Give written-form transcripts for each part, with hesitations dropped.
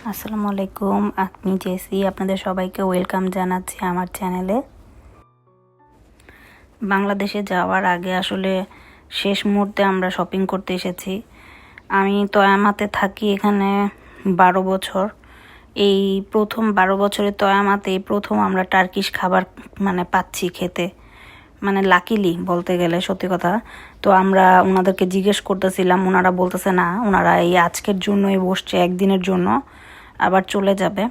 আসসালামু আলাইকুম, আমি জেসি। আপনাদের সবাইকে ওয়েলকাম জানাচ্ছি আমার চ্যানেলে। বাংলাদেশে যাওয়ার আগে আসলে শেষ মুহূর্তে আমরা শপিং করতে এসেছি। আমি তয়ামাতে থাকি এখানে 12 বছর। এই প্রথম 12 বছরে তয়ামাতে এই প্রথম আমরা টার্কিশ খাবার পাচ্ছি খেতে, লাকিলি বলতে গেলে সত্যি কথা। তো আমরা ওনাদেরকে জিজ্ঞেস করতেছিলাম, ওনারা বলতেছে না, ওনারা এই আজকের জন্যই বসছে, একদিনের জন্য আবার চলে যাবে।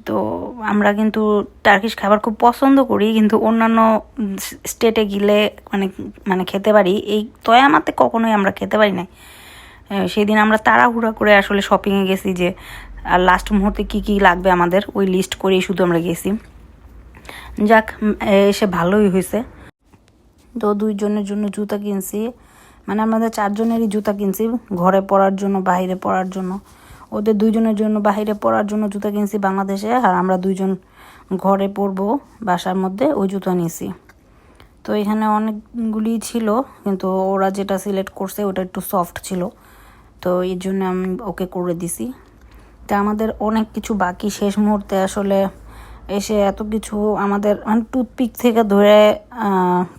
তো আমরা কিন্তু টার্কিশ খাবার খুব পছন্দ করি, কিন্তু অন্যান্য স্টেটে গেলে খেতে পারি, এই তয়ামাতে কখনোই আমরা খেতে পারি না। সেদিন আমরা তাড়াহুড়া করে আসলে শপিংয়ে গেছি, যে আর লাস্ট মুহূর্তে কি কি লাগবে আমাদের ওই লিস্ট করেই শুধু আমরা গেছি। যাক, এসে ভালোই হয়েছে। তো দুইজনের জন্য জুতা কিনছি, আমাদের 4 জনেরই জুতা কিনছি, ঘরে পরার জন্য, বাইরে পরার জন্য। ওদের 2 জনের জন্য বাইরে পরার জন্য জুতা কিনছি বাংলাদেশে, আর আমরা 2 জন ঘরে পরবো বাসার মধ্যে, ওই জুতা নিয়েছি। তো এখানে অনেকগুলি ছিল, কিন্তু ওরা যেটা সিলেক্ট করছে ওটা একটু সফট ছিল, তো এই জন্য আমি ওকে করে দিছি। তা আমাদের অনেক কিছু বাকি, শেষ মুহূর্তে আসলে এসে এত কিছু আমাদের টুথপিক থেকে ধরে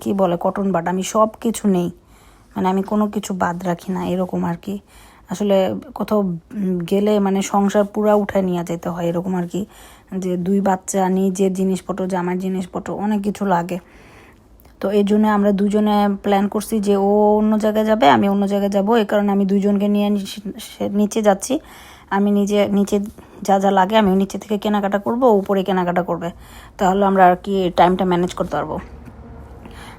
কি বলে কটন বাট, আমি সব কিছু নেই, আমি কোনো কিছু বাদ রাখি না, এরকম আর কি। আসলে কোথাও গেলে সংসার পুরা উঠায় নিয়ে যেতে হয়, এরকম আর কি, যে 2 বাচ্চা, নিজের জিনিসপত্র, জামার জিনিসপত্র, অনেক কিছু লাগে। তো এই জন্য আমরা 2 জনে প্ল্যান করছি যে ও অন্য জায়গায় যাবে, আমি অন্য জায়গায় যাব। এই কারণে আমি 2 জনকে নিয়ে নিচে যাচ্ছি। আমি নিচে যা যা লাগে আমি নিচে থেকে কেনাকাটা করব, ও উপরে কেনাকাটা করবে, তাহলে আমরা আর কি টাইমটা ম্যানেজ করতে পারবো।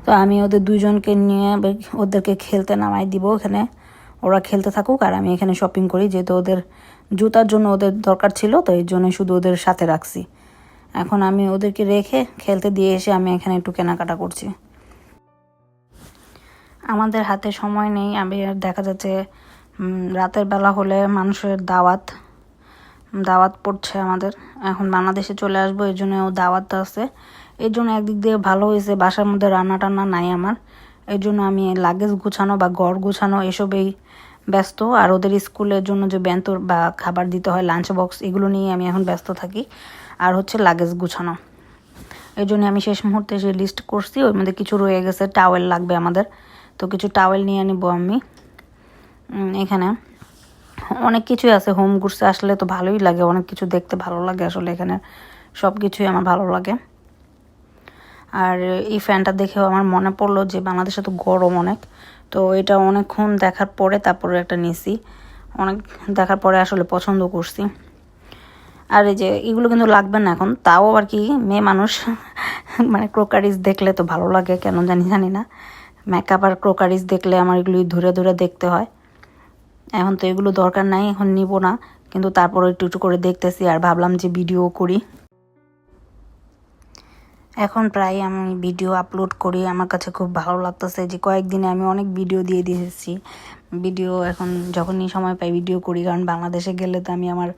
তো আমি ওদের 2 জনকে নিয়ে ওদেরকে খেলতে নামাই দিব এখানে, ওরা খেলতে থাকুক, আর আমি এখানে শপিং করি, যেহেতু ওদের জুতার জন্য ওদের দরকার ছিল, তো এই জন্য শুধু ওদের সাথে রাখছি। এখন আমি ওদেরকে রেখে খেলতে দিয়ে এসে আমি এখানে একটু কেনাকাটা করছি। আমাদের হাতে সময় নেই, আমি দেখা যাচ্ছে রাতের বেলা হলে মানুষের দাওয়াত পড়ছে আমাদের। এখন বাংলাদেশে চলে আসবো, এই জন্য দাওয়াতটা আছে। এই জন্য একদিক দিয়ে ভালো হয়েছে, বাসার মধ্যে রান্না টান্না নাই আমার। এই জন্য আমি লাগেজ গুছানো বা ঘর গুছানো এসবেই ব্যস্ত, আর ওদের স্কুলের জন্য যে বেন্তর বা খাবার দিতে হয়, লাঞ্চ বক্স, এগুলো নিয়ে আমি এখন ব্যস্ত থাকি, আর হচ্ছে লাগেজ গুছানো। এই জন্য আমি শেষ মুহূর্তে যে লিস্ট করছি, ওর মধ্যে কিছু রয়ে গেছে, টাওয়েল লাগবে আমাদের, তো কিছু টাওয়েল নিয়ে নিব আমি। এখানে অনেক কিছুই আছে, হোম গুডসে আসলে তো ভালোই লাগে, অনেক কিছু দেখতে ভালো লাগে, আসলে এখানে সব কিছুই আমার ভালো লাগে। আর এই ফ্যানটা দেখেও আমার মনে পড়লো যে বাংলাদেশে তো গরম অনেক, তো এটা অনেকক্ষণ দেখার পরে তারপরে একটা নিছি, অনেক দেখার পরে আসলে পছন্দ করছি। আর এই যে এগুলো কিন্তু লাগবে না এখন, তাও আর কি মেয়ে মানুষ ক্রোকারিজ দেখলে তো ভালো লাগে, কেন জানি না, মেকআপ আর ক্রোকারিজ দেখলে আমার এগুলি ধরে ধরে দেখতে হয়। এখন তো এগুলো দরকার নাই, এখন নিব না, কিন্তু তারপর একটু একটু করে দেখতেছি, আর ভাবলাম যে ভিডিও করি। এখন প্রায় আমি ভিডিও আপলোড করি, আমার কাছে খুব ভালো লাগতেছে যে কয়েকদিনে আমি অনেক ভিডিও দিয়ে দিয়েছি। ভিডিও এখন যখনই সময় পাই ভিডিও করি, কারণ বাংলাদেশে গেলে তো আমি আমার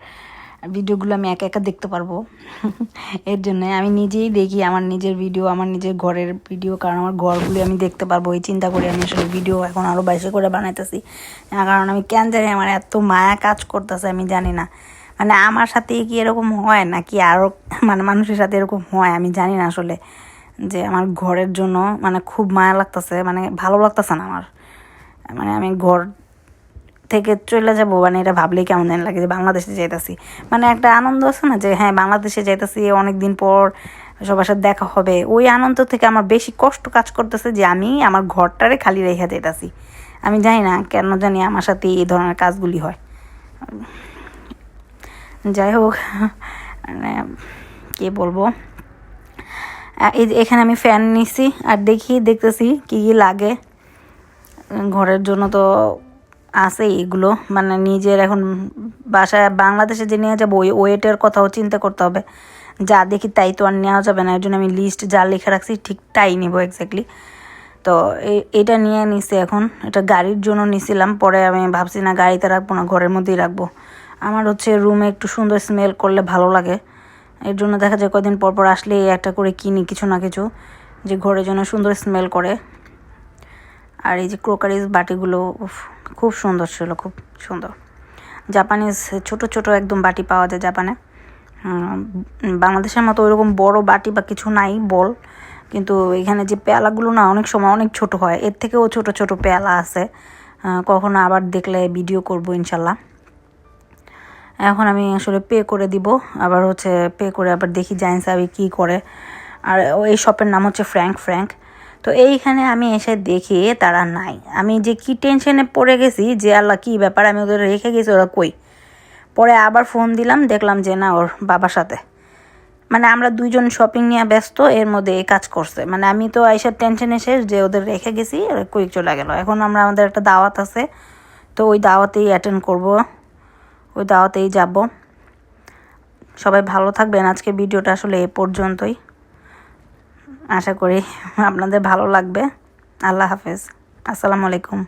ভিডিওগুলো আমি একা একা দেখতে পারবো। এর জন্য আমি নিজেই দেখি আমার নিজের ভিডিও, আমার নিজের ঘরের ভিডিও, কারণ আমার ঘরগুলি আমি দেখতে পারবো, এই চিন্তা করে আমি আসলে ভিডিও এখন আরও বেশি করে বানাইতেছি। কারণ আমি কেন জানি আমার এত মায়া কাজ করতেছে, আমি জানি না, আমার সাথে কি এরকম হয় নাকি আরও মানুষের সাথে এরকম হয়, আমি জানি না আসলে, যে আমার ঘরের জন্য খুব মায়া লাগতেছে, ভালো লাগতেছে না আমার, আমি ঘর থেকে চলে যাবো, এটা ভাবলেই কেমন জানি লাগে যে বাংলাদেশে যাইতেছি, একটা আনন্দ আছে না, যে হ্যাঁ বাংলাদেশে যাইতেছি, অনেকদিন পর সবার সাথে দেখা হবে, ওই আনন্দ থেকে আমার বেশি কষ্ট কাজ করতেছে যে আমি আমার ঘরটারে খালি রেখে যাইতেছি। আমি জানি না কেন জানি আমার সাথে এই ধরনের কাজগুলি হয়। যাই হোক, কি বলবো, এখানে আমি ফ্যান নিছি, আর দেখতেছি কি কি লাগে ঘরের জন্য। তো আছে এগুলো, নিজের এখন বাসায় বাংলাদেশে যে নিয়ে যাবো ওই ওয়েটের কথাও চিন্তা করতে হবে, যা দেখি তাই তো আর নেওয়া যাবে না, এর জন্য আমি লিস্ট যা লিখে রাখছি ঠিক তাই নিব এক্স্যাক্টলি। তো এটা নিয়ে নিছি, এখন এটা গাড়ির জন্য নিছিলাম, পরে আমি ভাবছি না গাড়িতে রাখবো না, ঘরের মধ্যেই রাখবো। আমার হচ্ছে রুমে একটু সুন্দর স্মেল করলে ভালো লাগে, এর জন্য দেখা যায় কদিন পর পর আসলে একটা করে কিনি কিছু না কিছু, যে ঘরের জন্য সুন্দর স্মেল করে। আর এই যে ক্রোকারিজ বাটিগুলো খুব সুন্দর ছিল, খুব সুন্দর। জাপানিজ ছোট ছোট একদম বাটি পাওয়া যায় জাপানে। বাংলাদেশের মতো ওইরকম বড় বাটি বা কিছু নাই বল, কিন্তু এখানে যে পেয়ালাগুলো না অনেক সময় অনেক ছোট হয়, এর থেকেও ছোট ছোট পেয়ালা আছে। কখনো আবার দেখলে ভিডিও করব ইনশাল্লাহ। এখন আমি আসলে পে করে দিব, আবার পে করে আবার দেখি জাইন সাহেব কী করে। আর এই শপের নাম হচ্ছে ফ্র্যাঙ্ক। তো এইখানে আমি এসে দেখি তারা নাই। আমি যে কি টেনশনে পড়ে গেছি যে আল্লাহ কী ব্যাপার, আমি ওদের রেখে গেছি, ওরা কই। পরে আবার ফোন দিলাম, দেখলাম যে না ওর বাবার সাথে, মানে আমরা দুইজন শপিং নিয়ে ব্যস্ত, এর মধ্যে এই কাজ করছে। মানে আমি তো আইসার টেনশনে শেষ যে ওদের রেখে গেছি, কুইক চলে গেল। এখন আমাদের একটা দাওয়াত আছে, তো ওই দাওয়াতেই অ্যাটেন্ড করব, ওই দাওয়াতেই যাব। সবাই ভালো থাকবেন। আজকে ভিডিওটা আসলে এ পর্যন্তই, আশা করি আপনাদের ভালো লাগবে। আল্লাহ হাফেজ, আসসালামু আলাইকুম।